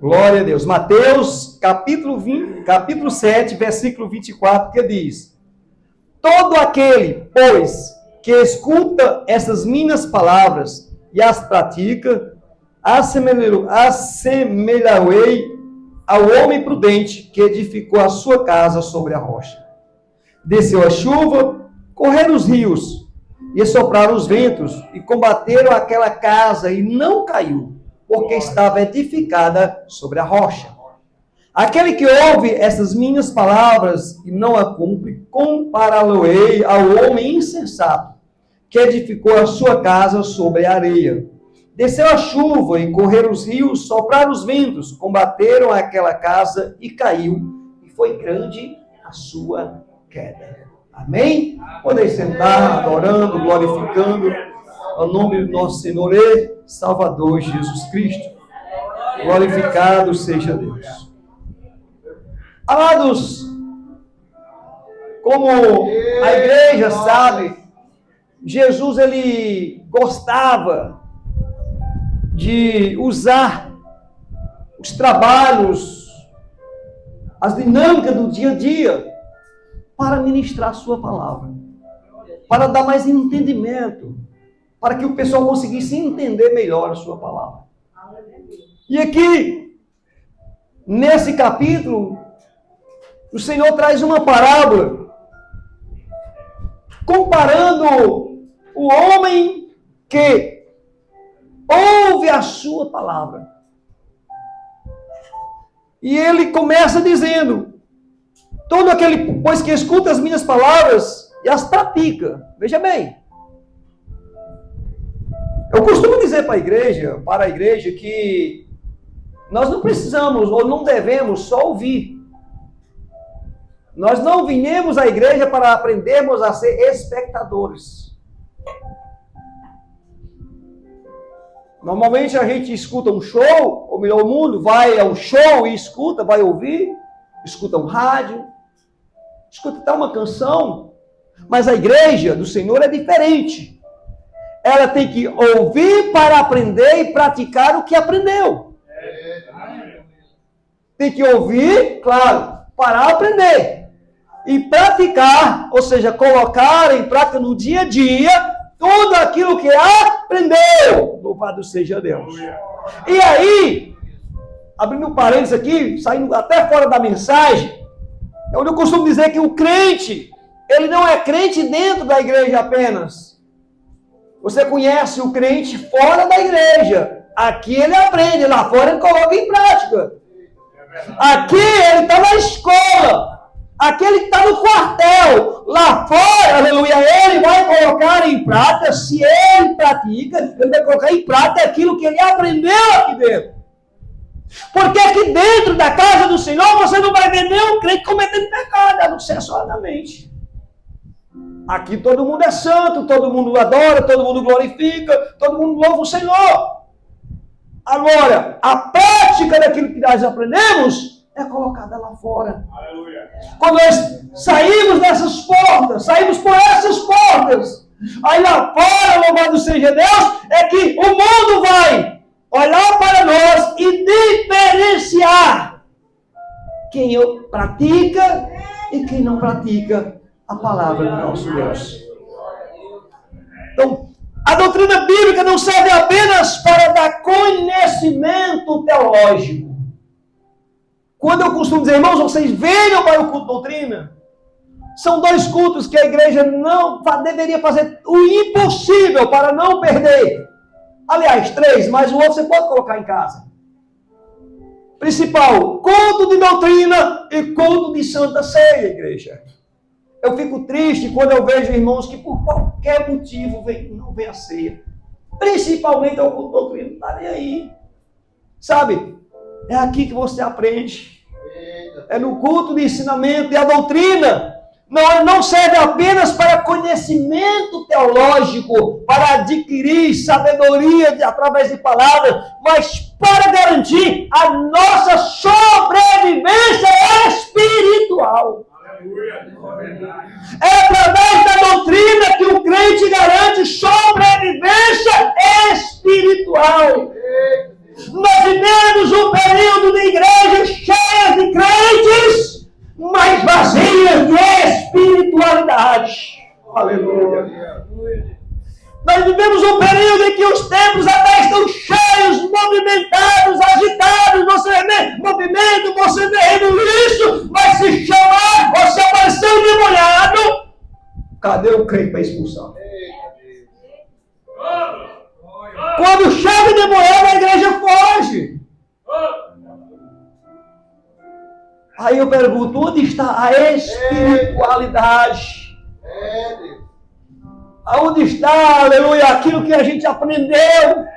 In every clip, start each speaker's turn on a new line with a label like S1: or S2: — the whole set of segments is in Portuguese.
S1: Glória a Deus. Mateus, capítulo 7, versículo 24, que diz: todo aquele, pois, que escuta essas minhas palavras e as pratica, assemelharei ao homem prudente que edificou a sua casa sobre a rocha. Desceu a chuva, correram os rios, e sopraram os ventos, e combateram aquela casa, e não caiu, porque estava edificada sobre a rocha. Aquele que ouve essas minhas palavras e não a cumpre, compará-lo-ei ao homem insensato, que edificou a sua casa sobre a areia. Desceu a chuva e correram os rios, sopraram os ventos, combateram aquela casa e caiu, e foi grande a sua queda. Amém? Podem sentar, adorando, glorificando o nome do nosso Senhor e Salvador Jesus Cristo. Glorificado seja Deus. Amados, como a igreja sabe, Jesus ele gostava de usar os trabalhos, as dinâmicas do dia a dia para ministrar a sua palavra, para dar mais entendimento, para que o pessoal conseguisse entender melhor a sua palavra. E aqui, nesse capítulo, o Senhor traz uma parábola, comparando o homem que ouve a sua palavra. E ele começa dizendo: todo aquele, pois, que escuta as minhas palavras e as pratica. Veja bem. Eu costumo dizer para a igreja, que nós não precisamos ou não devemos só ouvir. Nós não viemos à igreja para aprendermos a ser espectadores. Normalmente a gente escuta um show, ou melhor, o mundo vai ao show e escuta, vai ouvir, escuta um rádio, escuta até uma canção, mas a igreja do Senhor é diferente. Ela tem que ouvir para aprender e praticar o que aprendeu. Tem que ouvir, claro, para aprender. E praticar, ou seja, colocar em prática no dia a dia tudo aquilo que aprendeu. Louvado seja Deus. E aí, abrindo um parênteses aqui, saindo até fora da mensagem, é onde eu costumo dizer que o crente, ele não é crente dentro da igreja apenas. Você conhece o crente fora da igreja. Aqui ele aprende, lá fora ele coloca em prática. Aqui ele está na escola. Aqui ele está no quartel. Lá fora, aleluia, ele vai colocar em prática. Se ele pratica, ele vai colocar em prática aquilo que ele aprendeu aqui dentro. Porque aqui dentro da casa do Senhor, você não vai ver nenhum crente cometendo pecado, a não ser só na mente. Aqui todo mundo é santo, todo mundo adora, todo mundo glorifica, todo mundo louva o Senhor. Agora, a prática daquilo que nós aprendemos é colocada lá fora. Aleluia. Quando nós saímos dessas portas, saímos por essas portas, aí lá fora, louvado seja Deus, é que o mundo vai olhar para nós e diferenciar quem pratica e quem não pratica a palavra do nosso Deus. Então, a doutrina bíblica não serve apenas para dar conhecimento teológico. Quando eu costumo dizer, irmãos, vocês venham para o culto doutrina, são 2 cultos que a igreja não deveria fazer o impossível para não perder. Aliás, 3, mas o outro você pode colocar em casa. Principal, culto de doutrina e culto de santa ceia, igreja. Eu fico triste quando eu vejo irmãos que por qualquer motivo não vem a ceia. Principalmente ao culto doutrina, não está nem aí. Sabe? É aqui que você aprende. É no culto de ensinamento. E a doutrina não serve apenas para conhecimento teológico, para adquirir sabedoria através de palavras, mas para garantir a nossa sobrevivência espiritual. É através da doutrina que o crente garante sobrevivência espiritual. Nós vivemos um período Cadê o crente para expulsar? Quando chega de manhã, a igreja foge. Aí eu pergunto, onde está a espiritualidade? Aonde está, aleluia, aquilo que a gente aprendeu?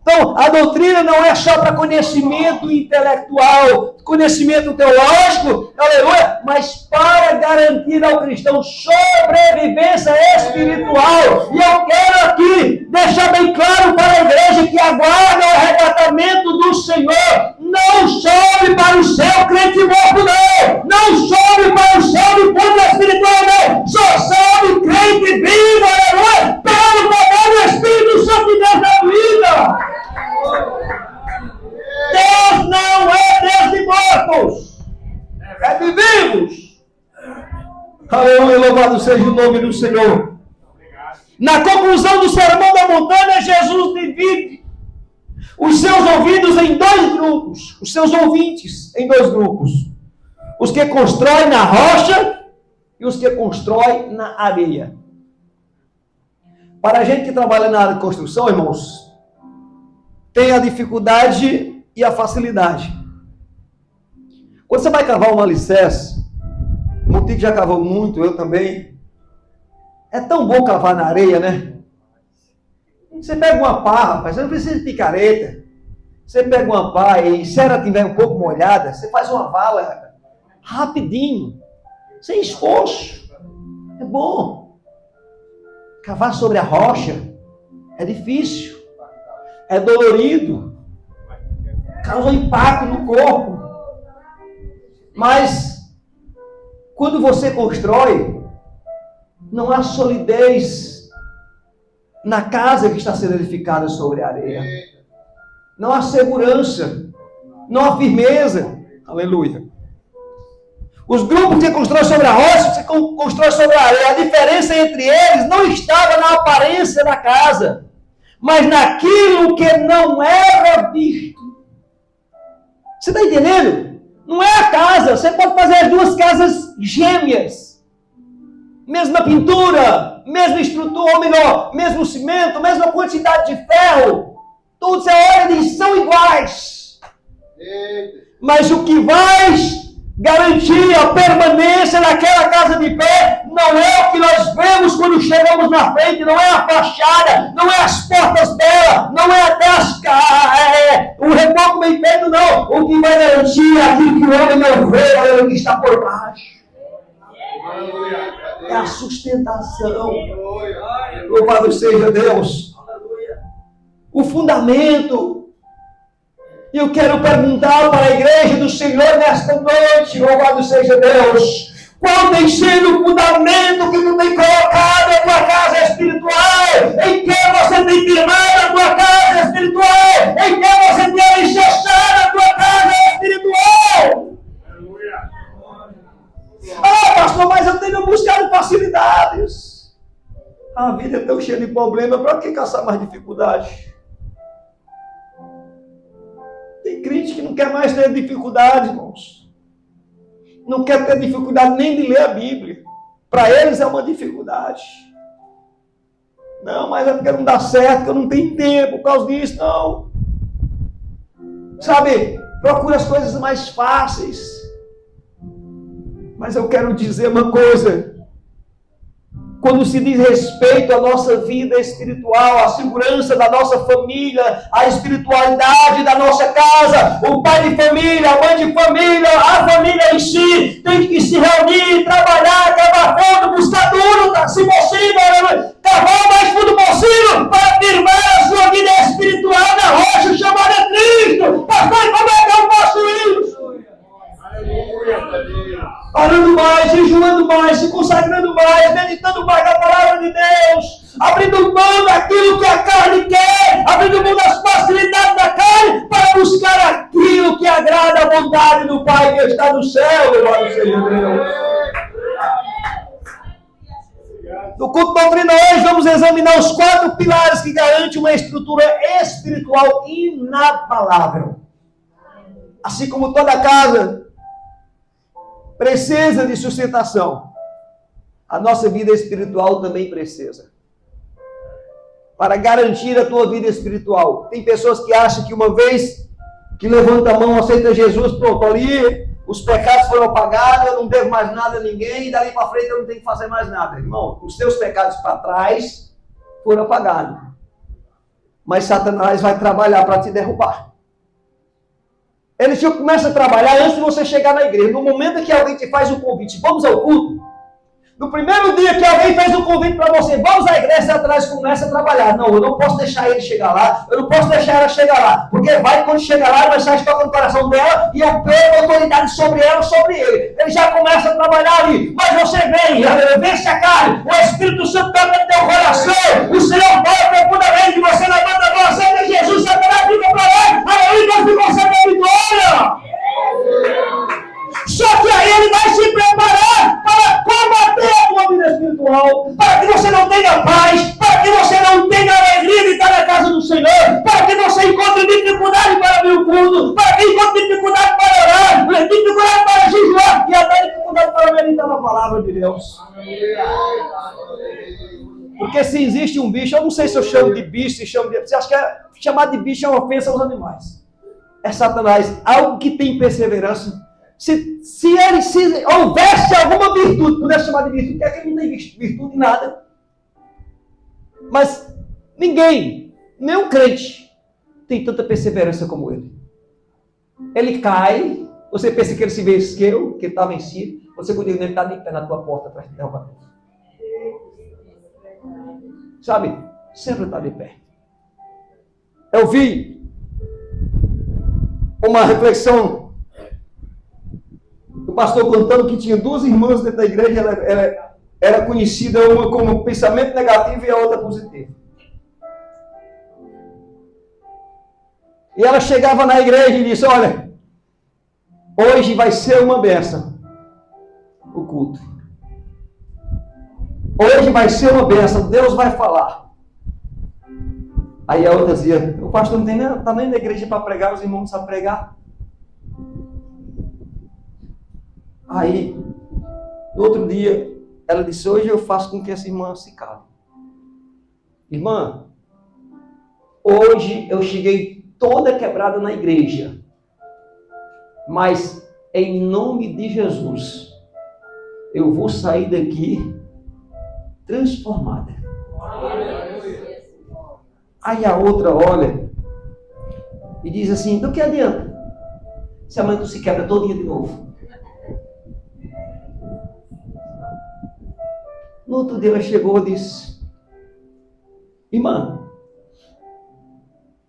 S1: Então, a doutrina não é só para conhecimento intelectual, conhecimento teológico, aleluia, mas para garantir ao cristão sobrevivência espiritual. E eu quero aqui deixar bem claro para a igreja que aguarda o arrebatamento do Senhor. Não sobe para o céu crente morto, não. Não sobe para o céu de ponta espiritual, não. Só sobe crente vivo, aleluia, pelo poder do Espírito Santo de Deus na vida. Deus não é Deus de mortos, é de vivos. Aleluia, louvado seja o nome do Senhor. Na conclusão do Sermão da Montanha, Jesus divide os seus ouvidos em dois grupos, os seus ouvintes em dois grupos. Os que constroem na rocha e os que constroem na areia. Para a gente que trabalha na área de construção, irmãos, tem a dificuldade e a facilidade. Quando você vai cavar um alicerce, o Montico já cavou muito, eu também. É tão bom cavar na areia, né? Você pega uma pá, rapaz, você não precisa de picareta. Você pega uma pá e se ela estiver um pouco molhada, você faz uma vala rapidinho, sem esforço. É bom. Cavar sobre a rocha é difícil. É dolorido, causa um impacto no corpo. Mas, quando você constrói, não há solidez na casa que está sendo edificada sobre a areia. Não há segurança, não há firmeza. Aleluia. Os grupos que constroem sobre a rocha, que constroem sobre a areia, a diferença entre eles não estava na aparência da casa, mas naquilo que não era visto. Você está entendendo? Não é a casa. Você pode fazer as duas casas gêmeas. Mesma pintura, mesma estrutura, ou melhor, mesmo cimento, mesma quantidade de ferro. Tudo você olha e são iguais. Mas o que vai garantir a permanência daquela casa de pé não é o que nós vemos quando chegamos na frente, não é a fachada, não é as portas dela, não é até o reboco bem feito, não. O que vai garantir é aquilo que o homem não vê, é o que está por baixo. É a sustentação. Louvado seja Deus. O fundamento. E eu quero perguntar para a igreja do Senhor nesta noite, louvado seja Deus, qual tem sido o fundamento que tu tem colocado na tua casa espiritual? Em que você tem firmado a tua casa espiritual? Em que você tem alicerçado a tua casa espiritual? Ah, pastor, mas eu tenho buscado facilidades. A vida é tão cheia de problemas, para que caçar mais dificuldade? Tem crente que não quer mais ter dificuldade, irmãos. Não quer ter dificuldade nem de ler a Bíblia. Para eles é uma dificuldade. Não, mas é porque não dá certo, que eu não tenho tempo por causa disso, não. Sabe, procura as coisas mais fáceis. Mas eu quero dizer uma coisa. Quando se diz respeito à nossa vida espiritual, à segurança da nossa família, à espiritualidade da nossa casa, o pai de família, a mãe de família, a família em si, tem que se reunir, trabalhar, cavar fundo, buscar duro, se possível, cavar o mais fundo possível, para firmar a sua vida espiritual na rocha chamada Cristo. Pastor, como é que eu faço isso? Orando mais, jejuando mais, se consagrando mais, meditando mais na palavra de Deus, abrindo mão daquilo que a carne quer, abrindo mão das facilidades da carne, para buscar aquilo que agrada a vontade do Pai que está no céu, louvado seja Deus. No culto doutrina hoje, vamos examinar os 4 pilares que garantem uma estrutura espiritual inabalável. Assim como toda casa precisa de sustentação. A nossa vida espiritual também precisa. Para garantir a tua vida espiritual. Tem pessoas que acham que uma vez que levanta a mão, aceita Jesus, pronto, ali os pecados foram apagados, eu não devo mais nada a ninguém, e dali para frente eu não tenho que fazer mais nada. Irmão, os teus pecados para trás foram apagados. Mas Satanás vai trabalhar para te derrubar. Ele já começa a trabalhar antes de você chegar na igreja. No momento em que alguém te faz um convite, vamos ao culto. No primeiro dia que alguém fez um convite para você, vamos à igreja, Satanás começa a trabalhar. Não, eu não posso deixar ele chegar lá, eu não posso deixar ela chegar lá. Porque vai, quando chegar lá, vai sair toca no coração dela e eu pego autoridade sobre ela, sobre ele. Ele já começa a trabalhar ali. Mas você vem, vence a carne, o Espírito Santo toca no teu coração, o Senhor fala profundamente, você levanta a mão, aceita Jesus, Satanás fica para lá, aí nós ficamos sabendo vitória. Só que aí ele vai se preparar para combater a tua vida espiritual, para que você não tenha paz, para que você não tenha alegria de estar na casa do Senhor, para que você encontre dificuldade para vir o culto, para que encontre dificuldade para orar, dificuldade para jejuar e até dificuldade para meditar na palavra de Deus. Porque se existe um bicho, eu não sei se eu chamo de bicho, se chamo de... Você acha que chamar de bicho é uma ofensa aos animais? É Satanás, algo que tem perseverança. Se houvesse alguma virtude, pudesse chamar de virtude, porque aqui não tem virtude em nada. Mas ninguém, nenhum crente, tem tanta perseverança como ele. Ele cai, você pensa que ele se venceu, que ele está vencido, você quando ele está de pé na tua porta para te derrubar. Sabe? Sempre está de pé. Eu vi uma reflexão o pastor contando que tinha duas irmãs dentro da igreja, ela era conhecida uma como pensamento negativo e a outra positivo. E ela chegava na igreja e disse, olha, hoje vai ser uma bênção o culto. Hoje vai ser uma bênção, Deus vai falar. Aí a outra dizia, o pastor não está nem na igreja para pregar, os irmãos não sabem pregar. Aí, no outro dia, ela disse, hoje eu faço com que essa irmã se cale. Irmã, hoje eu cheguei toda quebrada na igreja, mas em nome de Jesus, eu vou sair daqui transformada. Aí a outra olha e diz assim, do que adianta? Se amanhã tu se quebra todinha de novo. No outro dia ela chegou e disse, irmã,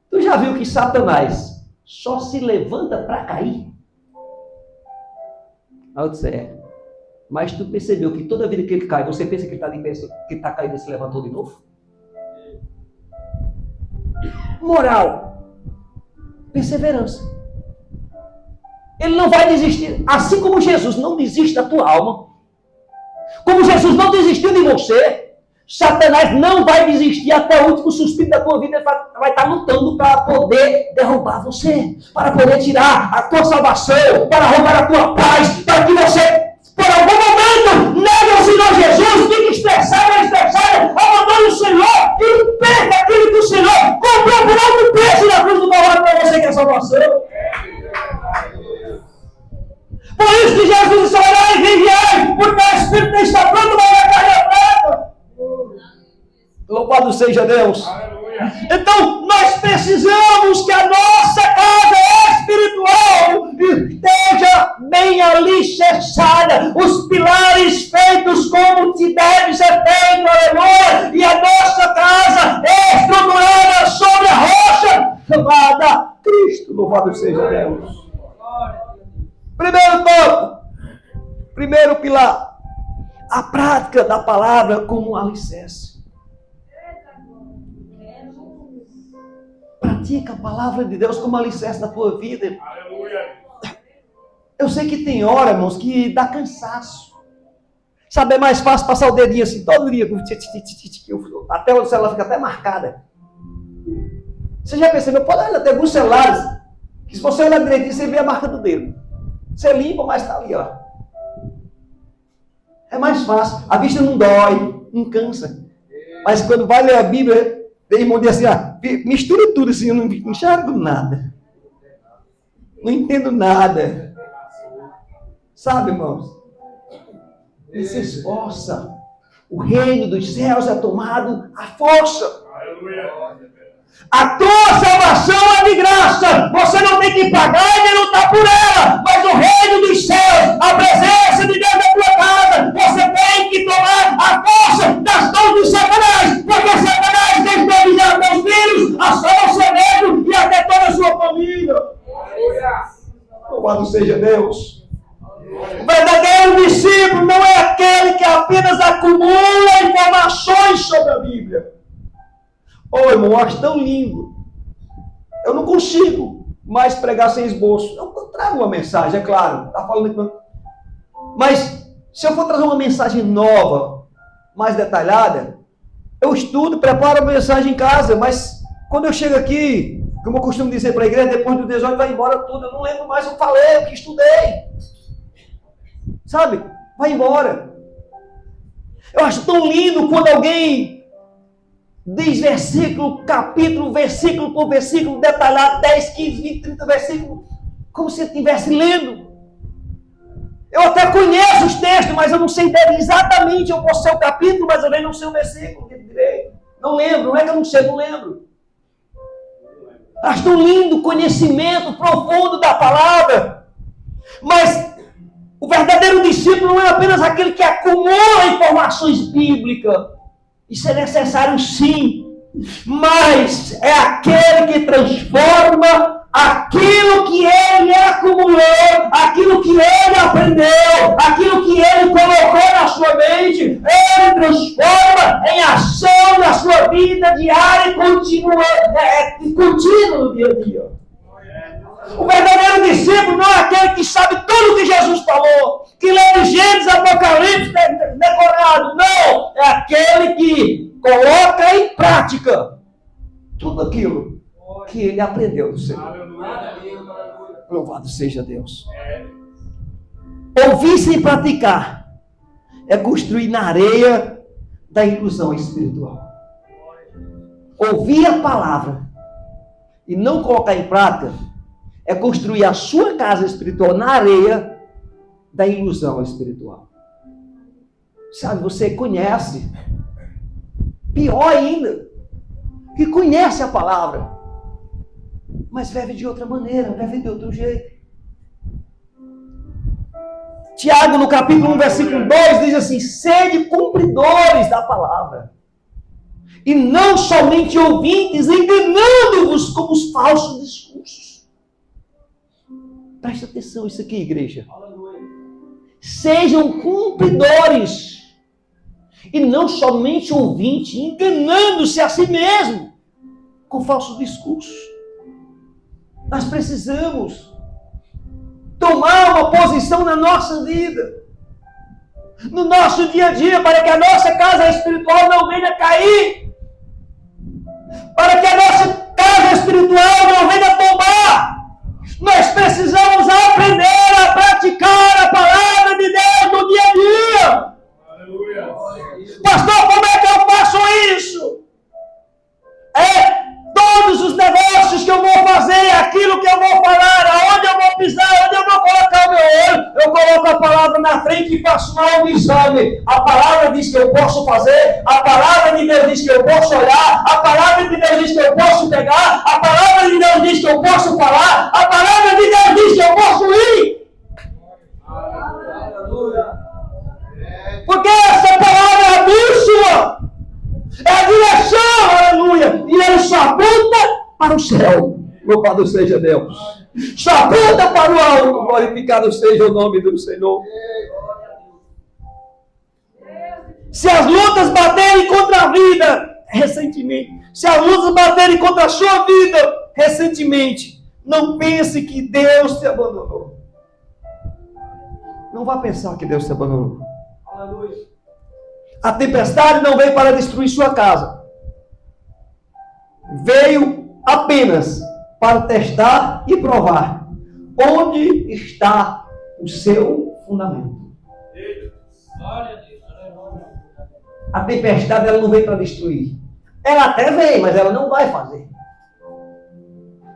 S1: tu já viu que Satanás só se levanta para cair? Aí eu disse, mas tu percebeu que toda vida que ele cai, você pensa que ele está de pé, que ele está caído e se levantou de novo? Moral, perseverança. Ele não vai desistir, assim como Jesus não desiste da tua alma. Como Jesus não desistiu de você, Satanás não vai desistir até o último suspiro da tua vida. Ele vai estar lutando para poder derrubar você, para poder tirar a tua salvação, para roubar a tua paz, para que você, por algum momento, negue ao Senhor Jesus, fique estressado, abandone o Senhor e perca aquilo que o Senhor comprou por alto preço na cruz do Calvário para você, que é a salvação. Por isso que Jesus disse, orai e vigiai, porque o Espírito está pronto, mas a carne é fraca. Louvado seja Deus. Aleluia. Então, nós precisamos que a nossa casa espiritual esteja bem alicerçada, os pilares feitos como te deve ser feito, aleluia, e a nossa casa é estruturada sobre a rocha chamada Cristo. Louvado seja Deus. Primeiro tópico, primeiro pilar, a prática da palavra como alicerce. Pratica a palavra de Deus como alicerce da tua vida. Aleluia. Eu sei que tem hora, irmãos, que dá cansaço. Sabe, é mais fácil passar o dedinho assim todo dia, a tela do celular fica até marcada. Você já percebeu? Pode olhar, tem alguns celulares que se você olhar direitinho, você vê a marca do dedo. Você limpa, mas está ali, ó. É mais fácil. A vista não dói, não cansa. Mas quando vai ler a Bíblia, tem irmão diz assim, mistura tudo assim, eu não enxergo nada. Não entendo nada. Sabe, irmãos? Ele se esforça. O reino dos céus é tomado à força. A tua salvação é de graça. Você não tem que pagar e nem lutar por ela. Mas o reino dos céus, a presença de Deus na tua casa, você tem que tomar a força das mãos de Satanás. Porque Satanás quer escravizar teus filhos, a você mesmo e até toda a sua família. Louvado seja Deus. O verdadeiro discípulo não é aquele que apenas acumula informações sobre a Bíblia. Irmão, eu acho tão lindo. Eu não consigo mais pregar sem esboço. Eu trago uma mensagem, é claro. Tá falando que... Mas, se eu for trazer uma mensagem nova, mais detalhada, eu estudo, preparo a mensagem em casa, mas quando eu chego aqui, como eu costumo dizer para a igreja, depois do 18 vai embora tudo. Eu não lembro mais o que falei, o que estudei. Sabe? Vai embora. Eu acho tão lindo quando alguém diz versículo, capítulo, versículo por versículo, detalhado, 10, 15, 20, 30 versículos, como se estivesse lendo. Eu até conheço os textos, mas eu não sei exatamente, eu posso ser o capítulo, mas eu nem não sei o versículo direito. Não lembro, não é que eu não sei, não lembro. Acho tão lindo o conhecimento profundo da palavra. Mas o verdadeiro discípulo não é apenas aquele que acumula informações bíblicas. Isso é necessário sim, mas é aquele que transforma aquilo que ele acumulou, aquilo que ele aprendeu, aquilo que ele colocou na sua mente, ele transforma em ação na sua vida diária e contínua no dia a dia. O verdadeiro discípulo não é aquele que sabe tudo que Jesus falou, que lê Gênesis, Apocalipse decorado. Não, é aquele que coloca em prática tudo aquilo que ele aprendeu do Senhor. Louvado seja Deus. Ouvir sem praticar é construir na areia da ilusão espiritual. Ouvir a palavra e não colocar em prática é construir a sua casa espiritual na areia da ilusão espiritual. Sabe, você conhece, pior ainda, que conhece a palavra, mas vive de outra maneira, vive de outro jeito. Tiago, no capítulo 1, versículo 2, diz assim: sede cumpridores da palavra, e não somente ouvintes, enganando-vos com os falsos discursos. Presta atenção isso aqui, igreja. Sejam cumpridores, e não somente ouvintes, enganando-se a si mesmo com falsos discursos. Nós precisamos tomar uma posição na nossa vida, no nosso dia a dia, para que a nossa casa espiritual não venha a cair, para que a nossa casa espiritual não venha a tombar. Nós precisamos aprender a praticar a palavra de Deus no dia a dia. Aleluia. Pastor, como é que eu faço isso? Todos os negócios que eu vou fazer, aquilo que eu vou falar, aonde eu vou pisar, onde eu vou colocar o meu olho, eu coloco a palavra na frente e faço um autoexame. A palavra diz que eu posso fazer, a palavra de Deus diz que eu posso olhar, a palavra de Deus diz que eu posso pegar, a palavra de Deus diz que eu posso falar, a palavra de Deus diz que eu posso ir. Porque essa palavra é a bússola, é a direção, aleluia, e ele só aponta para o céu. Louvado seja Deus. Só aponta para o alto, glorificado seja o nome do Senhor. Se as lutas baterem contra a vida, recentemente, se as lutas baterem contra a sua vida, recentemente, não pense que Deus te abandonou. Não vá pensar que Deus te abandonou. Aleluia. A tempestade não veio para destruir sua casa. Veio apenas para testar e provar onde está o seu fundamento. A tempestade ela não vem para destruir. Ela até vem, mas ela não vai fazer.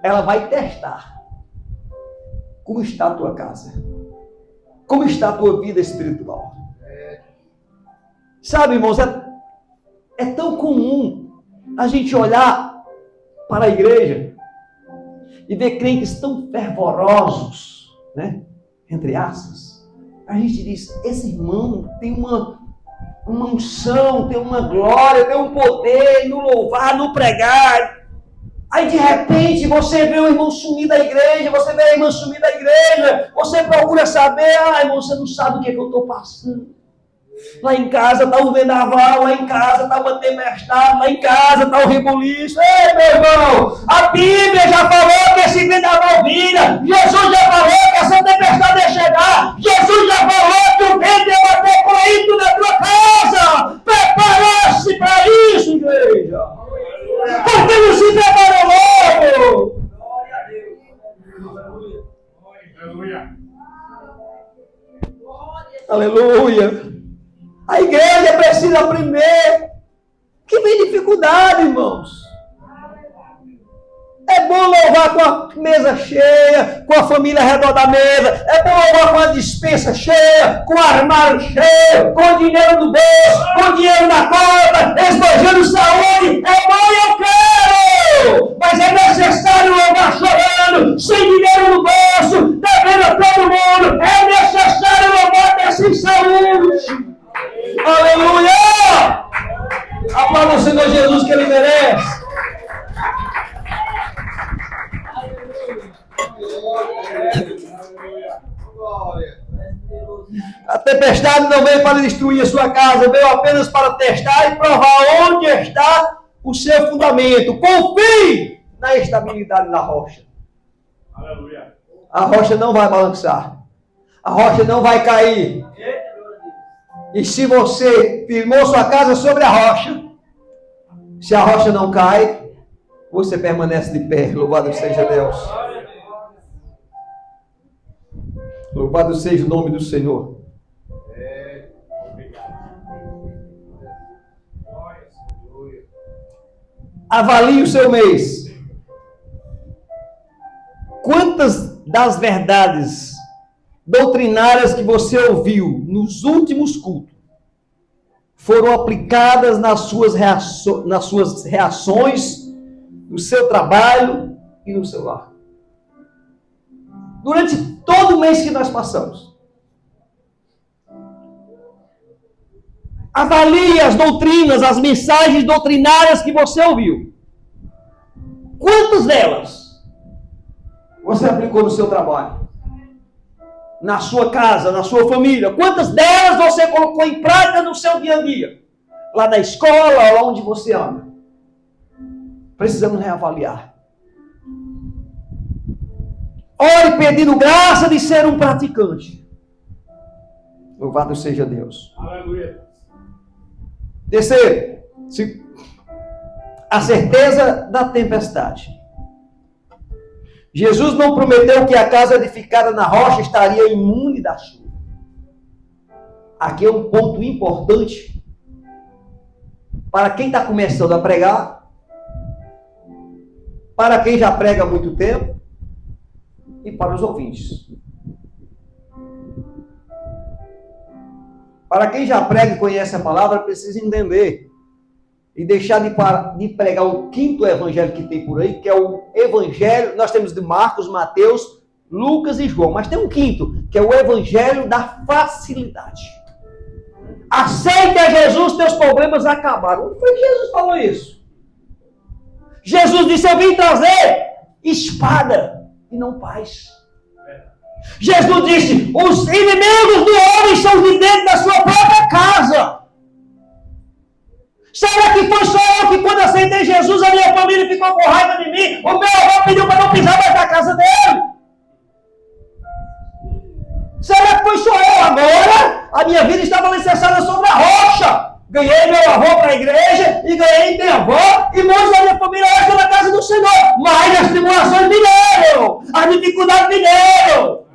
S1: Ela vai testar. Como está a tua casa? Como está a tua vida espiritual? Sabe, irmãos, é tão comum a gente olhar para a igreja e ver crentes tão fervorosos, né? Entre aspas. A gente diz, esse irmão tem uma unção, tem uma glória, tem um poder no louvar, no pregar. Aí de repente você vê o irmão sumir da igreja, você vê a irmã sumir da igreja, você procura saber, irmão, você não sabe o que eu estou passando. Lá em casa está um vendaval, lá em casa está uma tempestade, lá em casa está um rebuliço. Ei, meu irmão, a Bíblia já falou que esse vendaval vira. Jesus já falou que essa tempestade ia chegar. Jesus já falou que o vento ia bater correndo na tua casa. Prepara-se para isso, igreja. Por que não se preparou logo? Glória a Deus. Aleluia. Aleluia. A igreja precisa aprender que vem dificuldade, irmãos. É bom louvar com a mesa cheia, com a família ao redor da mesa. É bom louvar com a despensa cheia, com o armário cheio, com o dinheiro no bolso, com o dinheiro na conta, esbanjando saúde. É bom, eu quero! Mas é necessário louvar chorando, sem dinheiro no bolso, devendo a todo mundo. É necessário louvar até sem saúde. Aleluia! Aplauda o Senhor Jesus que Ele merece. A tempestade não veio para destruir a sua casa, veio apenas para testar e provar onde está o seu fundamento. Confie na estabilidade da rocha. Aleluia. A rocha não vai balançar. A rocha não vai cair. E se você firmou sua casa sobre a rocha, se a rocha não cai, você permanece de pé. Louvado seja Deus. Louvado seja o nome do Senhor. Avalie o seu mês. Quantas das verdades doutrinárias que você ouviu nos últimos cultos foram aplicadas nas suas reações, no seu trabalho e no seu lar? Durante todo o mês que nós passamos. Avalie as doutrinas, as mensagens doutrinárias que você ouviu. Quantas delas você aplicou no seu trabalho? Na sua casa, na sua família? Quantas delas você colocou em prática no seu dia a dia? Lá na escola, lá onde você anda? Precisamos reavaliar. Ore pedindo graça de ser um praticante. Louvado seja Deus. Aleluia. Terceiro, a certeza da tempestade. Jesus não prometeu que a casa edificada na rocha estaria imune da chuva. Aqui é um ponto importante para quem está começando a pregar, para quem já prega há muito tempo e para os ouvintes. Para quem já prega e conhece a palavra, precisa entender e deixar de pregar o quinto evangelho que tem por aí, que é o evangelho, nós temos de Marcos, Mateus, Lucas e João, mas tem um quinto, que é o evangelho da facilidade. Aceite a Jesus, teus problemas acabaram. Onde foi que Jesus falou isso? Jesus disse, eu vim trazer espada e não paz. Jesus disse, os inimigos do homem são de dentro da sua própria casa. Será que foi só eu que quando aceitei Jesus, a minha família ficou com raiva de mim? O meu avô pediu para não pisar mais na casa dele? Será que foi só eu agora? A minha vida estava alicerçada sobre a rocha. Ganhei meu avô para a igreja e ganhei minha avó e muitos da minha família hoje na casa do Senhor. Mas as tribulações vieram, as dificuldades vieram.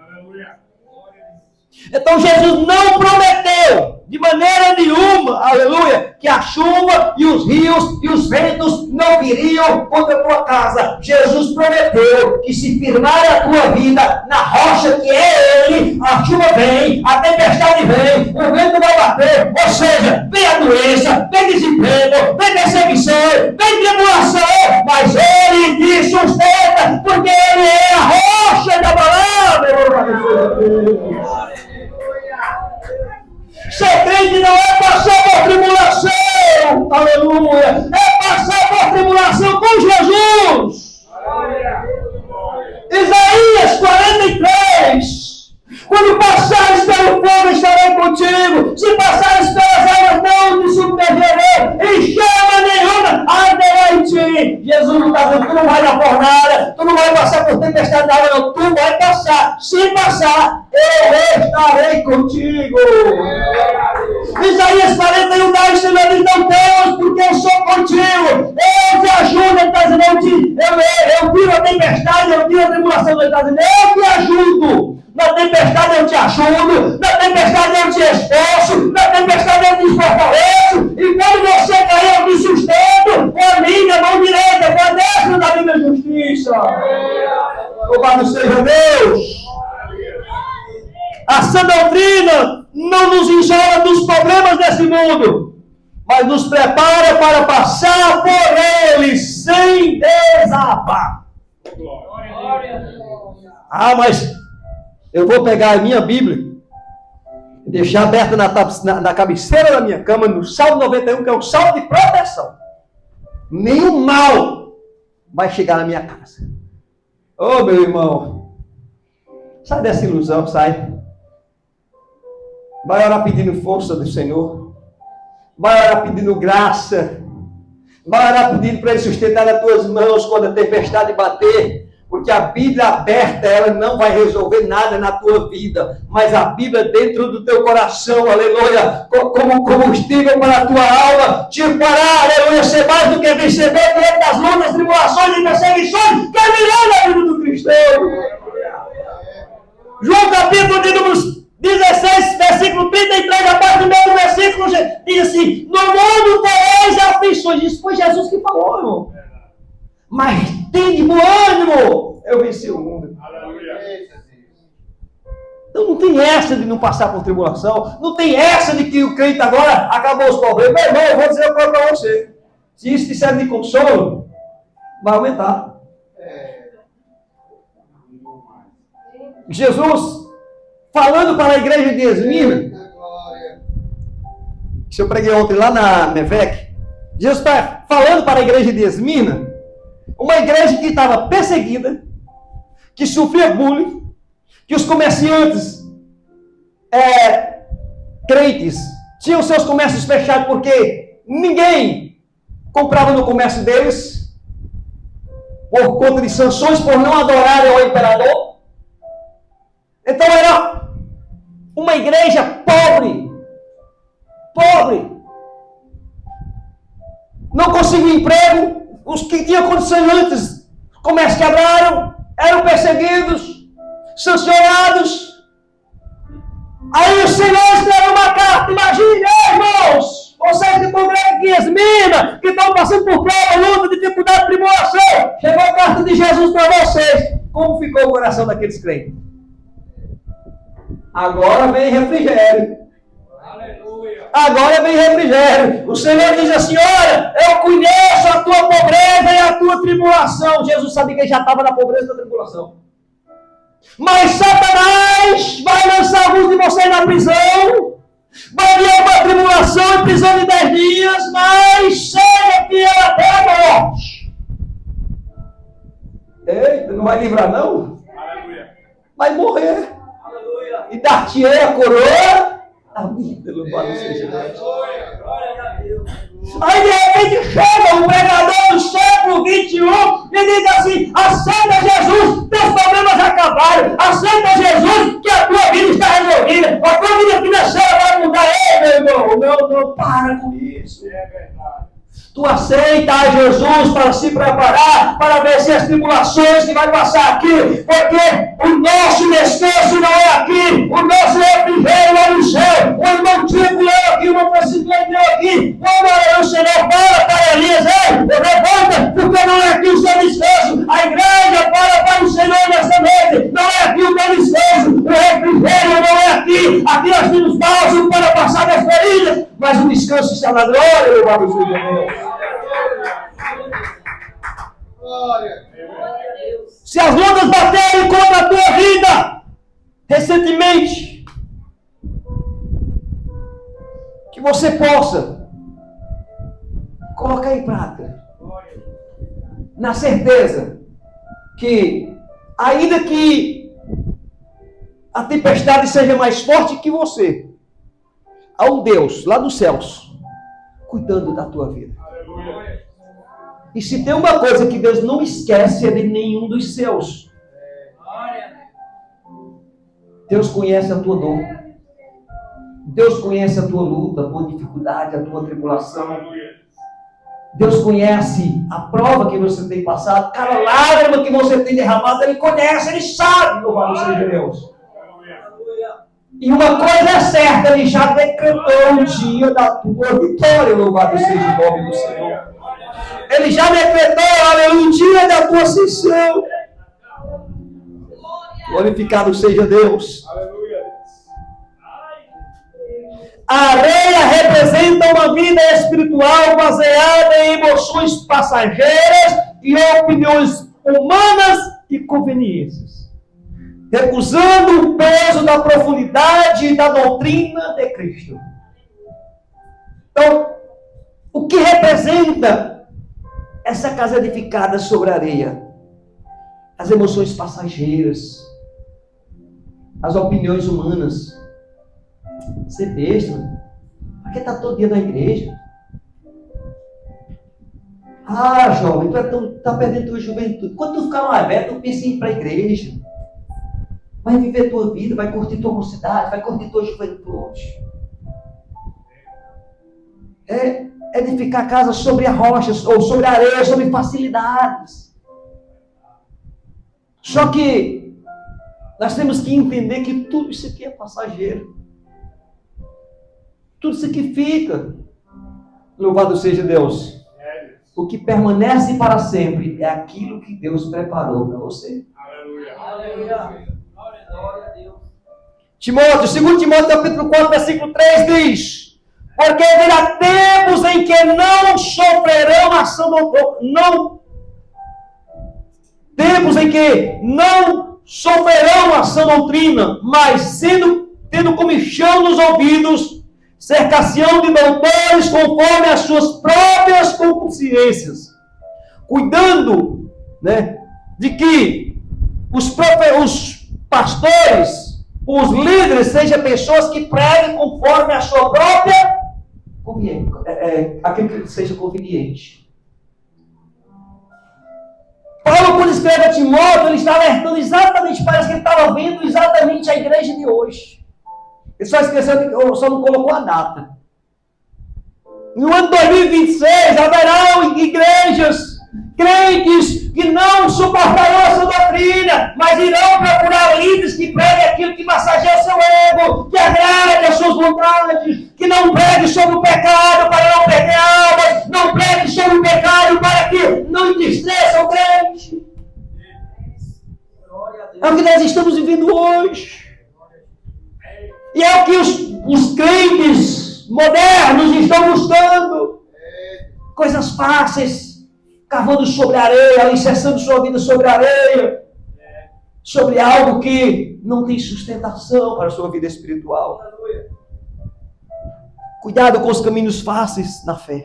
S1: Então Jesus não prometeu de maneira nenhuma, aleluia, que a chuva e os rios e os ventos não viriam contra a tua casa. Jesus prometeu que se firmar a tua vida na rocha que é Ele, a chuva vem, a tempestade vem, o vento vai bater, ou seja, vem a doença, vem desemprego, vem perseguição, vem tribulação, mas Ele te sustenta, porque Ele é a rocha da palavra. Ser crente não é passar por tribulação, aleluia, é passar por tribulação com Jesus. Isaías 43. Quando passares pelo fogo, estarei contigo. Se passares pelas águas, não te submergerei. Em chama nenhuma arderá em ti. Jesus não está dizendo, tu não vai dar por nada, tu não vai passar por tempestade da água, não. Tu vai passar. Se passar, eu estarei contigo. Isaías 41, 10, não temas, porque eu sou contigo. Eu te ajudo. Ele está dizendo, eu tiro a tempestade, eu tiro a tribulação. Ele está dizendo, eu te ajudo. Na tempestade eu te ajudo, na tempestade eu te esforço, na tempestade eu te fortaleço, e quando você cair eu te sustento, com a minha mão direita, com a destra da minha justiça. Louvado seja Deus! A sã doutrina não nos isola dos problemas desse mundo, mas nos prepara para passar por eles sem desabar. Ah, mas eu vou pegar a minha Bíblia e deixar aberta na cabeceira da minha cama, no Salmo 91, que é um salmo de proteção. Nenhum mal vai chegar na minha casa. Ô, meu irmão, sai dessa ilusão, sai. Vai orar pedindo força do Senhor. Vai orar pedindo graça. Vai orar pedindo para Ele sustentar as tuas mãos quando a tempestade bater. Porque a Bíblia aberta, ela não vai resolver nada na tua vida. Mas a Bíblia dentro do teu coração, aleluia, como combustível para a tua alma, te fará, aleluia, ser mais do que vencedor diante das lutas, tribulações e perseguições, que é melhor na vida do cristão. João capítulo de número 16, versículo 33, a parte do mesmo versículo, diz assim, no mundo tereis aflições. Isso foi Jesus que falou, irmão. Mas tem de bom ânimo, eu venci o mundo. Aleluia. Então não tem essa de não passar por tribulação, não tem essa de que o crente agora acabou os problemas. Meu irmão, eu vou dizer uma coisa para você. Se isso te serve de consolo, vai aumentar. Jesus, falando para a igreja de Esmirna, que eu preguei ontem lá na Mevec, Jesus está falando para a igreja de Esmirna, uma igreja que estava perseguida, que sofria bullying, que os comerciantes crentes tinham seus comércios fechados porque ninguém comprava no comércio deles, por conta de sanções por não adorarem ao imperador. Então era uma igreja pobre, não conseguia emprego. Os que tinham condições antes, comércio quebraram, eram perseguidos, sancionados. Aí o Senhor escreveu uma carta, imagine, irmãos, vocês que congregam aqui em Esmirna, que estão passando por prova, luta, dificuldade, tribulação, chegou a carta de Jesus para vocês. Como ficou o coração daqueles crentes? Agora vem refrigério. Agora vem refrigério. O Senhor diz assim, olha, eu conheço a tua pobreza e a tua tribulação. Jesus sabia que ele já estava na pobreza e na tribulação. Mas Satanás vai lançar alguns de vocês na prisão. Vai vir uma tribulação e prisão de 10 dias, mas seja fiel até a morte. Eita, não vai livrar não? Aleluia. Vai morrer. Aleluia. E dar-te-ei a coroa. Amém, louvado seja Deus. Aí de repente chega o pregador do século 21 e diz assim, aceita Jesus, teus problemas acabaram, aceita Jesus que a tua vida está resolvida, a tua vida financeira vai mudar. Ei, meu irmão, não para com isso. É verdade. Tu aceita Jesus para se preparar, para vencer as tribulações que vai passar aqui, porque o nosso descanso não é aqui, o nosso refrigério é no céu. O irmão Tico leu mas o descanso está na glória, louvado seja Deus. Se as lutas baterem contra a tua vida, recentemente, que você possa colocar em prática, na certeza que, ainda que a tempestade seja mais forte que você, há um Deus lá dos céus cuidando da tua vida. E se tem uma coisa que Deus não esquece, é de nenhum dos seus. Deus conhece a tua dor. Deus conhece a tua luta, a tua dificuldade, a tua tribulação. Deus conhece a prova que você tem passado, cada lágrima que você tem derramado, Ele conhece, Ele sabe, louvado seja Deus. E uma coisa é certa, Ele já decretou o dia da tua vitória, louvado seja o nome do Senhor. Ele já decretou, aleluia, o dia da tua ascensão. Glorificado seja Deus. A areia representa uma vida espiritual baseada em emoções passageiras e opiniões humanas e conveniências, recusando o peso da profundidade da doutrina de Cristo. Então, o que representa essa casa edificada sobre a areia? As emoções passageiras, as opiniões humanas. Ser besta, por que está todo dia na igreja? Ah, jovem, tu está perdendo tua juventude. Quando tu ficar mais velho, tu pensa em ir para a igreja. Vai viver tua vida, vai curtir tua mocidade, vai curtir tua juventude. É edificar a casa sobre a rocha, ou sobre a areia, sobre facilidades. Só que nós temos que entender que tudo isso aqui é passageiro. Tudo isso aqui fica. Louvado seja Deus. O que permanece para sempre é aquilo que Deus preparou para você. Aleluia. Aleluia. Glória a Deus. Timóteo, 2 Timóteo capítulo 4, versículo 3 diz: porque virá tempos em que não sofrerão ação doutrina, tempos em que não sofrerão ação doutrina, mas tendo comichão nos ouvidos, cercação de doutores conforme as suas próprias consciências, cuidando, de que os pastores, os líderes, sejam pessoas que preguem conforme a sua própria aquilo que seja conveniente. Paulo, quando escreve a Timóteo, ele está alertando exatamente, parece que ele estava vendo exatamente a igreja de hoje. Ele só esqueceu, só não colocou a data. No ano 2026, haverão igrejas, crentes, que não suportarão essa doutrina, mas irão procurar líderes que preguem aquilo que massageia o seu ego, que agrade as suas vontades, que não pregue sobre o pecado para não perder almas, não pregue sobre o pecado para que não entristeça o crente. É o que nós estamos vivendo hoje. E é o que os crentes modernos estão buscando. Coisas fáceis, cavando sobre a areia, alicerçando sua vida sobre a areia, sobre algo que não tem sustentação para a sua vida espiritual. Cuidado com os caminhos fáceis na fé.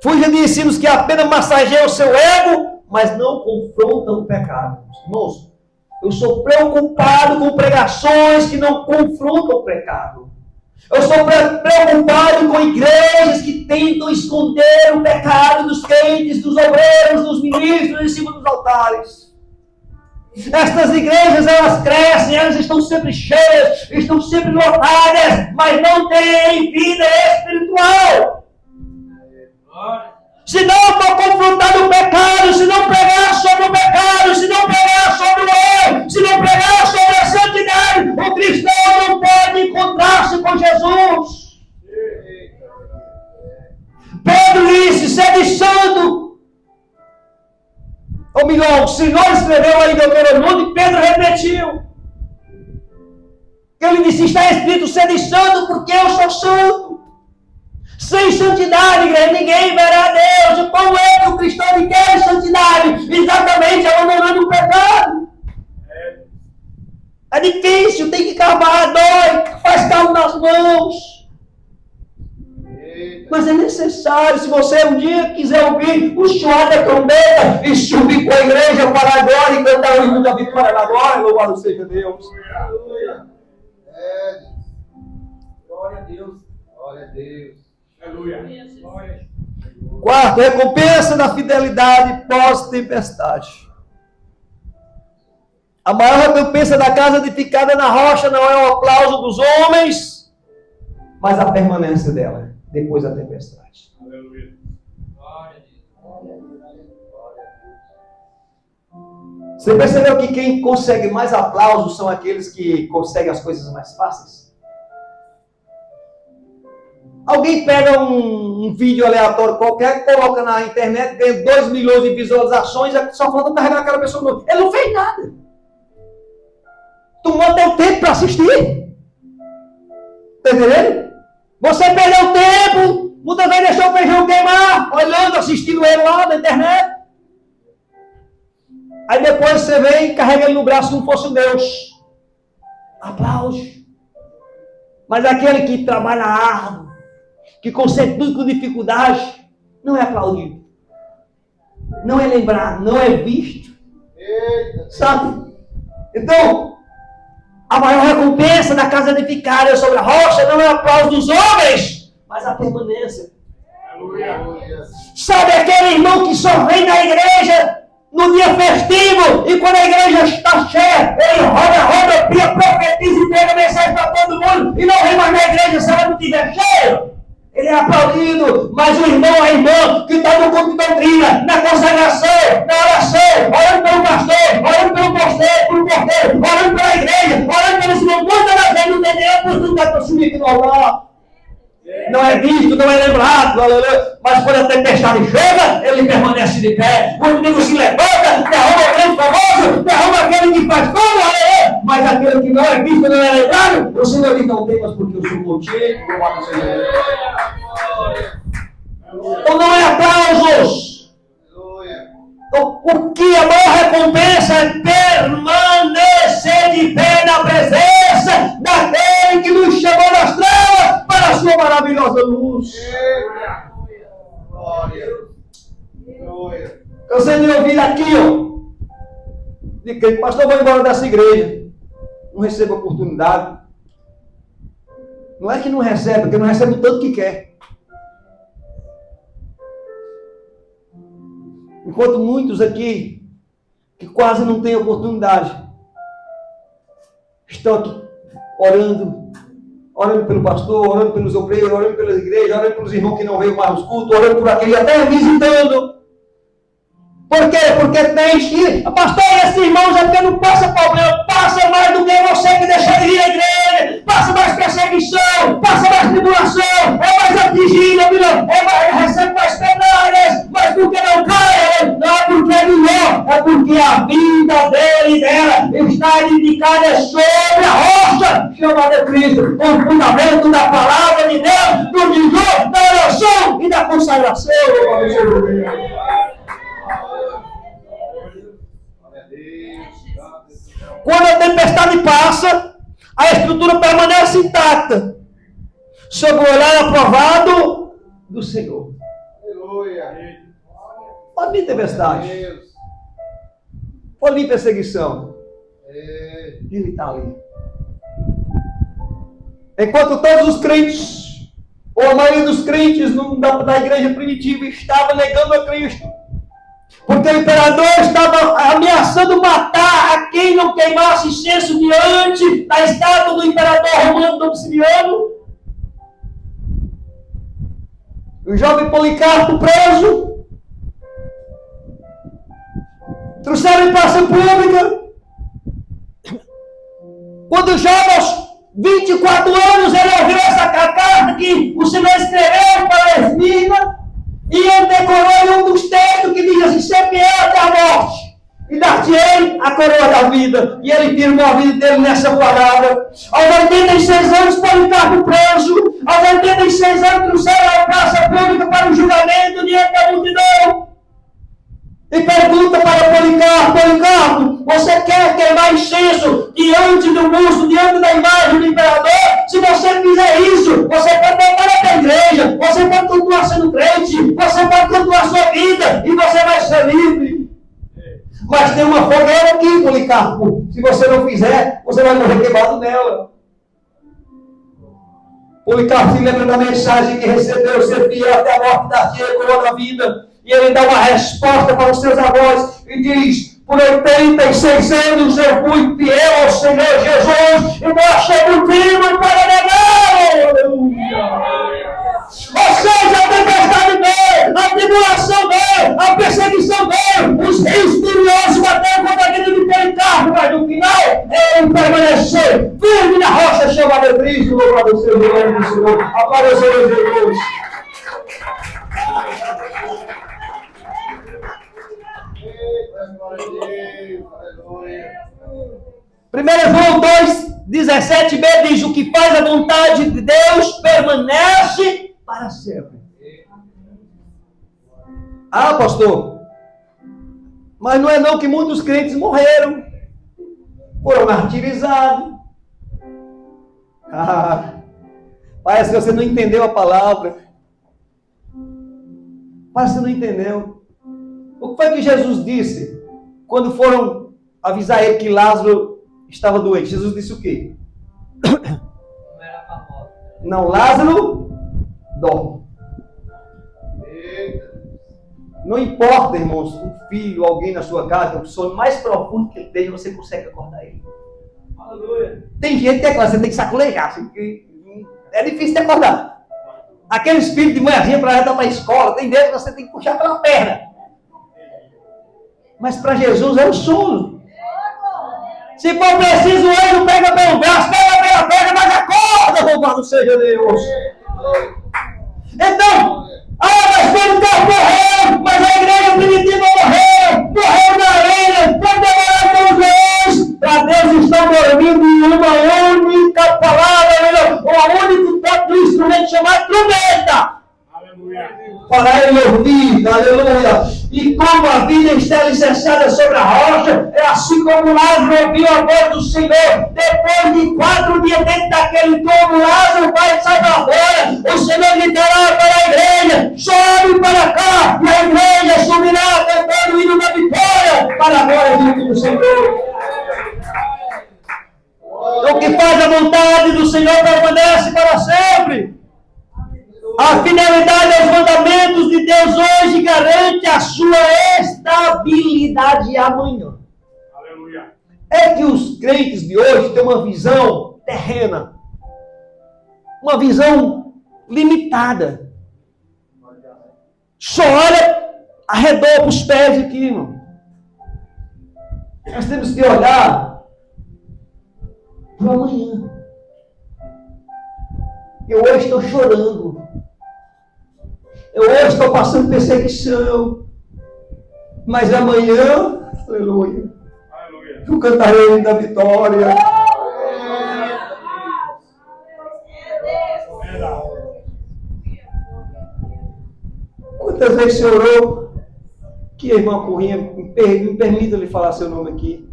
S1: Fuja de ensinos que apenas massageiam o seu ego, mas não confrontam o pecado. Irmãos, eu sou preocupado com pregações que não confrontam o pecado. Eu sou preocupado com igrejas que tentam esconder o pecado dos crentes, dos obreiros, dos ministros em cima dos altares. Estas igrejas, elas crescem, elas estão sempre cheias, estão sempre lotadas, mas não têm vida espiritual. Se não for confrontar o pecado, se não pregar sobre o pecado, se não pregar sobre o erro, se não pregar sobre a santidade, o cristão não pode encontrar-se com Jesus. Pedro disse: sede santo. Ou melhor, o Senhor escreveu aí em Deuteronômio e Pedro repetiu. Ele disse: está escrito, sede santo porque eu sou santo. Sem santidade, igreja, ninguém verá a Deus. Como é que o cristão quer santidade? Exatamente abandonando o pecado. É difícil, tem que cavar, dói, faz caldo nas mãos. Mas é necessário, se você um dia quiser ouvir o suar da trombeta e subir com a igreja para a glória e cantar o hino da vitória na glória, louvado seja Deus.
S2: Aleluia. Glória a Deus. Glória a Deus. Aleluia.
S1: Quarto, recompensa da fidelidade pós-tempestade. A maior recompensa da casa edificada na rocha não é o aplauso dos homens, mas a permanência dela depois da tempestade.
S2: Aleluia. Glória a Deus.
S1: Você percebeu que quem consegue mais aplausos são aqueles que conseguem as coisas mais fáceis? Alguém pega um vídeo aleatório qualquer, coloca na internet, ganha 2 milhões de visualizações, só falta carregar aquela pessoa no outro. Ele não fez nada. Tomou teu tempo para assistir. Está entendendo? Você perdeu tempo, muitas vezes deixou o feijão queimar, olhando, assistindo ele lá na internet. Aí depois você vem e carrega ele no braço como fosse um Deus. Aplausos. Mas aquele que trabalha árduo, que consegue tudo com dificuldade, não é aplaudido. Não é lembrado, não é visto. Sabe? Então, a maior recompensa da casa edificada sobre a rocha não é o aplauso dos homens, mas a permanência. Sabe aquele irmão que só vem na igreja no dia festivo e quando a igreja está cheia, ele roda, profetiza e pega mensagem para todo mundo e não vem mais na igreja se ela não estiver cheia? Ele é aplaudido, mas o irmão, a irmã que está no culto de doutrina, na consagração, na oração, orando pelo pastor, orando pelo porteiro, orando pela igreja, orando pelo Senhor, muitas das vezes não tem nem a oportunidade para subir aqui no altar. Não é visto, não é lembrado, aleluia. Mas quando a tempestade chega, ele permanece de pé. O inimigo se levanta, derruba aquele famoso, derruba aquele que faz tudo, aleluia. Mas aquele que não é visto, não é lembrado, o Senhor diz, não temas porque eu sou contigo. Então não é aplausos. Então, o que a maior recompensa é permanecer de pé na presença daquele que nos chamou das trevas para a sua maravilhosa luz. Cansei de ouvir aqui, de que pastor, vou embora dessa igreja, não recebo oportunidade. Não é que não recebe, porque não recebe o tanto que quer. Enquanto muitos aqui, que quase não têm oportunidade, estão aqui orando pelo pastor, orando pelos obreiros, orando pelas igrejas, orando pelos irmãos que não veio mais nos cultos, orando por aquele, até visitando. Por quê? Porque tem que... Pastor, esse irmão já porque não passa problema, passa mais do que você que deixa de ir à igreja, passa mais perseguição, passa mais tribulação, é mais atingido, recebe mais penadas, mas porque não cai, não é porque é melhor, é porque a vida dele e dela está edificada sobre a rocha chamada Cristo, com o fundamento da palavra de Deus, do vigor, da oração e da consagração. Quando a tempestade passa, a estrutura permanece intacta, sob o olhar aprovado do Senhor.
S2: Aleluia.
S1: Pode vir tempestade, pode vir perseguição, ele está ali. Enquanto todos os crentes, ou a maioria dos crentes da igreja primitiva estava negando a Cristo, porque o imperador estava ameaçando matar a quem não queimasse incenso diante da estátua do imperador romano Domiciano. O jovem Policarpo preso. Trouxeram em praça pública. Quando o jovem, aos 24 anos, ele ouviu essa carta que o Senhor escreveu para Esmirna. E ele decorou um dos textos que diz assim, ser fiel até a morte. e dar-te-ei a coroa da vida. E ele firmou a vida dele nessa palavra. Aos 86 anos, Policarpo preso. Aos 86 anos, trouxeram a praça pública para o julgamento diante da multidão. E pergunta para Policarpo: Policarpo, você quer queimar incenso diante do busto, diante da imagem do imperador? Se você fizer isso, você pode voltar para a igreja, você pode continuar sendo crente, você pode continuar sua vida e você vai ser livre. Mas tem uma fogueira aqui, Policarpo. Se você não fizer, você vai morrer queimado nela. Policarpo se lembra da mensagem que recebeu: ser fiel até a morte, dar-te a coroa da vida. E ele dá uma resposta para os seus avós e diz: por 86 anos eu fui fiel ao Senhor Jesus e não achei motivo para negá-lo. Aleluia! Ou seja, a tempestade veio, a tribulação veio, a perseguição veio, os rios furiosos bateram contra aquele de Policarpo, mas no final ele permaneceu firme na rocha chamada Cristo. Louvado seja o nome do Senhor. Apareceu Jesus. Primeiro João 2:17b diz: o que faz a vontade de Deus permanece para sempre. Ah, pastor, mas não é não que muitos crentes morreram, foram martirizados. Parece que você não entendeu a palavra. Parece que você não entendeu. O que foi que Jesus disse quando foram avisar ele que Lázaro estava doente? Jesus disse o quê? Não, Lázaro dorme. Não importa, irmãos, um filho, alguém na sua casa, o sono mais profundo que ele esteja, você consegue acordar ele. Aleluia. Tem gente que é claro, você tem que sacolejar. Assim, é difícil de acordar. Aqueles filhos de manhãzinha para ir para a escola, tem vezes que você tem que puxar pela perna. Mas para Jesus é o sono. Se for preciso, ele não pega pelo braço, pega pela perna, mas acorda, louvado seja Deus. Então, mas Policarpo morreu, mas a igreja primitiva morreu na arena, foi devorado pelos leões. Para Deus estão dormindo em uma única palavra, um único toque do instrumento chamado trombeta. Para ele ouvir, aleluia. E como a vida está alicerçada sobre a rocha, é assim como Lázaro ouviu a voz do Senhor. Depois de 4 dias dentro daquele túmulo, Lázaro vai sair para fora. O Senhor gritará para a igreja: sobe para cá, e a igreja subirá cantando o hino da vitória para a glória do Senhor. O que faz a vontade do Senhor permanece para sempre. A fidelidade aos mandamentos de Deus hoje garante a sua estabilidade amanhã. Aleluia. É que os crentes de hoje têm uma visão terrena, uma visão limitada. Só olha arredor para os pés aqui, irmão. Nós temos que olhar para amanhã. Eu hoje estou chorando. Eu hoje estou passando perseguição. Mas amanhã, aleluia, eu cantarei o hino da vitória. Quantas vezes você orou? Que a irmã Corrinha, me permita lhe falar seu nome aqui.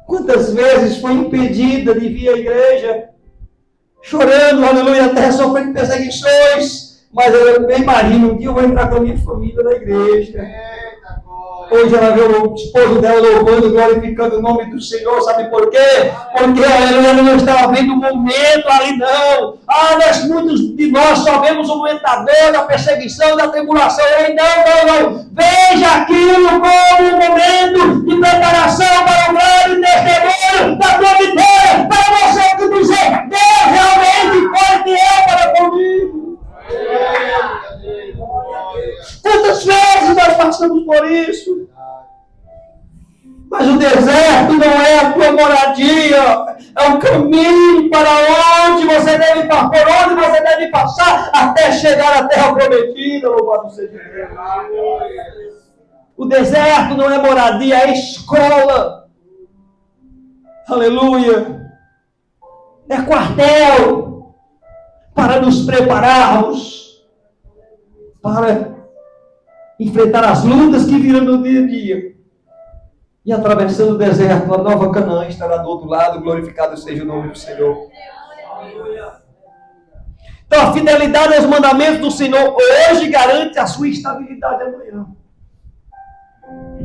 S1: Quantas vezes foi impedida de vir à igreja? Chorando, aleluia, até sofrendo perseguições. Mas ela bem marina, um dia eu vou entrar com a minha família na igreja. Hoje ela vê o esposo dela louvando, glorificando o nome do Senhor. Sabe por quê? Porque ela não estava vendo o momento ali, não. Muitos de nós só vemos o momento da dor, da perseguição, da tribulação. Não. Veja aquilo como um momento de preparação para o grande testemunho da tua vitória. Para você que dizer: Deus realmente foi fiel para comigo. Quantas vezes nós passamos por isso? Mas o deserto não é a tua moradia, é um caminho para onde você deve passar, por onde você deve passar até chegar à terra prometida. Louvado seja Deus. O deserto não é moradia, é escola. Aleluia. É quartel para nos prepararmos para enfrentar as lutas que virão no dia a dia. E atravessando o deserto, a nova Canaã estará do outro lado. Glorificado seja o nome do Senhor. Então a fidelidade aos mandamentos do Senhor hoje garante a sua estabilidade amanhã.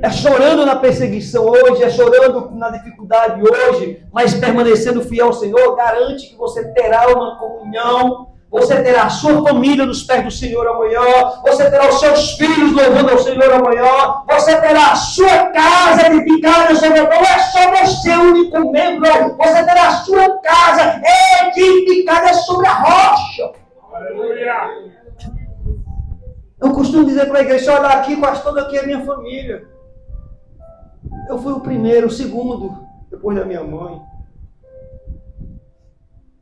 S1: É chorando na perseguição hoje, é chorando na dificuldade hoje, mas permanecendo fiel ao Senhor, garante que você terá uma comunhão, você terá a sua família nos pés do Senhor amanhã, você terá os seus filhos louvando ao Senhor amanhã, você terá a sua casa edificada sobre a... Não é só você único membro, você terá a sua casa edificada sobre a rocha.
S2: Aleluia!
S1: Eu costumo dizer para a igreja, olha aqui, quase toda aqui é minha família. Eu fui o primeiro, o segundo, depois da minha mãe.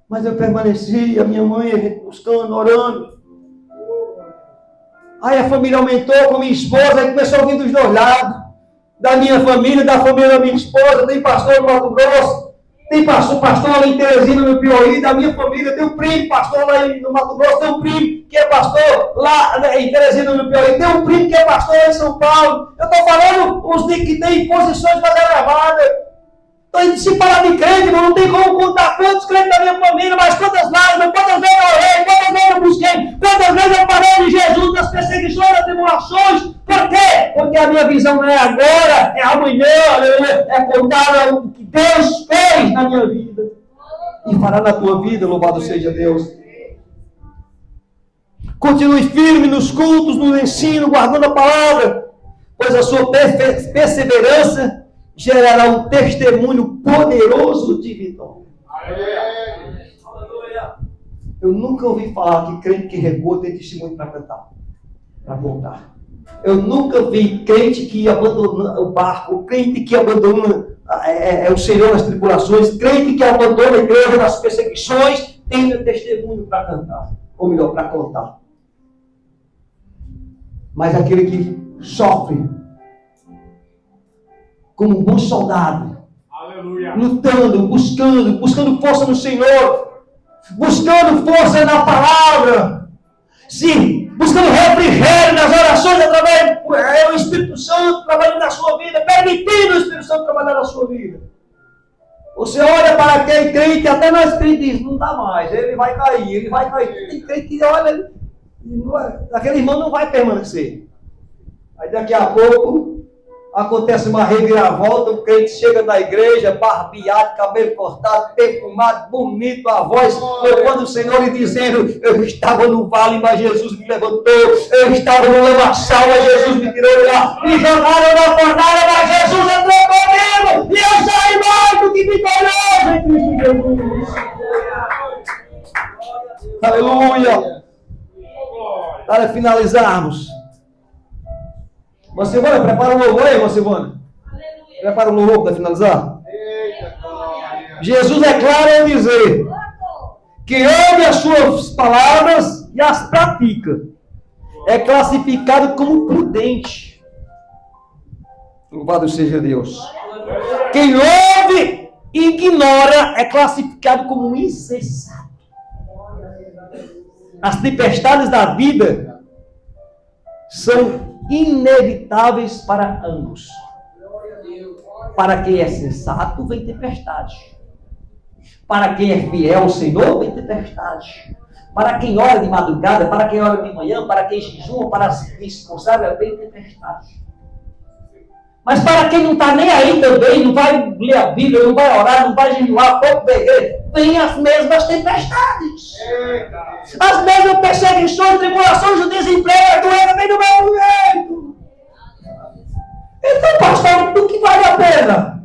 S1: Mas eu permaneci, a minha mãe, a gente buscando, orando. Aí a família aumentou com a minha esposa, aí começou a vir dos dois lados. Da minha família, da família da minha esposa, tem pastor no Mato Grosso, tem pastor lá em Teresina, no Piauí, da minha família, tem um primo, pastor lá no Mato Grosso, tem um primo que é pastor lá em Teresina, no Piauí, tem um primo que é pastor lá em São Paulo. Eu estou falando os que têm posições mais elevadas. Estou separado de crente, não tem como contar quantos crentes da minha família, mas quantas lágrimas, quantas vezes eu orei, quantas vezes eu busquei, quantas vezes eu falei de Jesus, das perseguições, das tribulações. Por quê? Porque a minha visão não é agora, é amanhã, é contar o que Deus fez na minha vida e fará na tua vida, louvado seja Deus. Continue firme nos cultos, no ensino, guardando a palavra, pois a sua perseverança gerará um testemunho poderoso de vitória. Eu nunca ouvi falar que crente que recua tem testemunho para cantar, para contar. Eu nunca vi crente que abandona o barco, crente que abandona o Senhor nas tribulações, crente que abandona a igreja nas perseguições, tem testemunho para cantar, ou melhor, para contar. Mas aquele que sofre como um bom soldado, aleluia, lutando, buscando força no Senhor, buscando força na palavra, sim, buscando refrigério nas orações através do Espírito Santo trabalhando na sua vida, permitindo o Espírito Santo trabalhar na sua vida. Você olha para aquele crente, até nós crentes diz, não dá mais, ele vai cair. Tem crente que olha, aquele irmão não vai permanecer. Aí daqui a pouco acontece uma reviravolta, o crente chega na igreja, barbeado, cabelo cortado, perfumado, bonito, a voz, louvando o Senhor e dizendo, eu estava no vale, mas Jesus me levantou, eu estava no lamaçal, mas Jesus me tirou de lá, me jogaram na fornalha, mas Jesus entrou comigo, e eu saí mais do que vitorioso em Cristo Jesus. Aleluia! Para finalizarmos, irmã Silvana, prepara um louvor aí, irmã Silvana. Prepara um louvor para finalizar. Jesus é claro em dizer: quem ouve as suas palavras e as pratica é classificado como prudente. Louvado seja Deus. Quem ouve e ignora é classificado como insensato. As tempestades da vida são inevitáveis para ambos. Para quem é sensato, vem tempestade. Para quem é fiel ao Senhor, vem tempestade. Para quem ora de madrugada, para quem ora de manhã, para quem jejuma, para quem se consagra, vem tempestade. Mas para quem não está nem aí também, não vai ler a Bíblia, não vai orar, não vai jejuar, pouco da igreja, vem as mesmas tempestades. As mesmas perseguições, tribulações, o desemprego, a doença, vem do mesmo jeito. Então, pastor, do que vale a pena?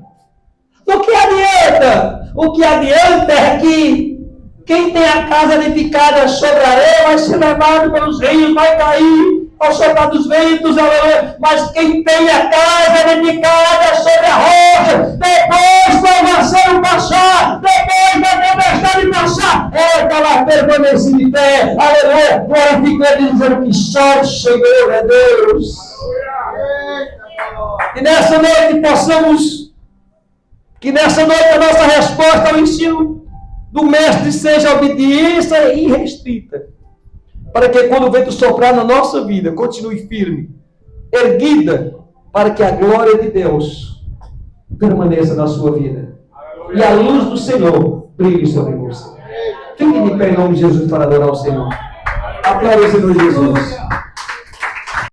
S1: Do que adianta? O que adianta é que quem tem a casa edificada sobre a areia vai ser levado pelos rios, vai cair ao soprar dos ventos, mas quem tem a casa edificada sobre a rocha, depois que o avançado passar, depois da tempestade passar, ela vai permanecer de pé, aleluia, glorificando e dizendo que só o Senhor é Deus. nessa noite que nessa noite a nossa resposta ao ensino do Mestre seja a obediência irrestrita, para que quando o vento soprar na nossa vida, continue firme, erguida, para que a glória de Deus permaneça na sua vida. E a luz do Senhor brilhe sobre você. Fique de pé em nome de Jesus para adorar o Senhor. Aplauda o Senhor Jesus.